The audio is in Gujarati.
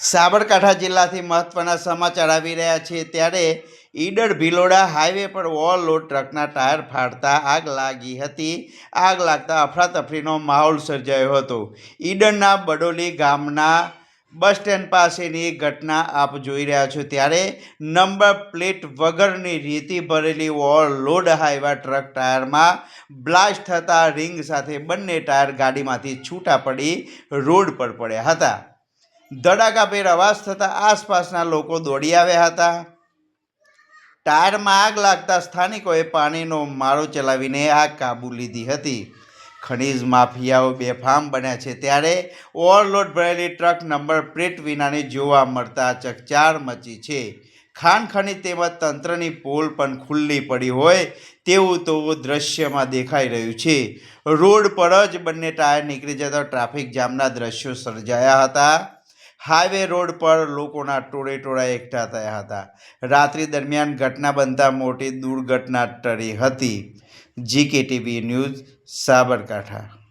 સાબરકાંઠા જિલ્લાથી મહત્વના સમાચાર આવી રહ્યા છે ત્યારે ઈડર ભિલોડા હાઈવે પર ઓવરલોડ ટ્રકના ટાયર ફાટતા આગ લાગી હતી. આગ લાગતા અફરાતફરીનો માહોલ સર્જાયો હતો. ઈડરના બડોલી ગામના બસ સ્ટેન્ડ પાસેની ઘટના આપ જોઈ રહ્યા છો ત્યારે નંબર પ્લેટ વગરની રેતી ભરેલી ઓવરલોડ હાઈવા ટ્રક ટાયરમાં બ્લાસ્ટ થતાં રિંગ સાથે બંને ટાયર ગાડીમાંથી છૂટા પડી રોડ પર પડ્યા હતા. ધડાકાભેર અવાજ થતાં આસપાસના લોકો દોડી આવ્યા હતા. ટાયરમાં આગ લાગતા સ્થાનિકોએ પાણીનો મારો ચલાવીને આગ કાબૂ લીધી હતી. ખનીજ માફિયાઓ બેફામ બન્યા છે ત્યારે ઓવરલોડ ભરેલી ટ્રક નંબર પ્લેટ વિનાની જોવા મળતા ચકચાર મચી છે. ખાણ ખનીજ તેમજ તંત્રની પોલ પણ ખુલ્લી પડી હોય તેવું તો દ્રશ્યમાં દેખાઈ રહ્યું છે. રોડ પર જ બંને ટાયર નીકળી જતા ટ્રાફિક જામના દ્રશ્યો સર્જાયા હતા. હાઈવે રોડ પર લોકોના ટોળે ટોળા એકઠા થયા હતા. રાત્રિ દરમિયાન ઘટના બનતા મોટી દુર્ઘટના ટળી હતી. GKTV news Sabarkantha.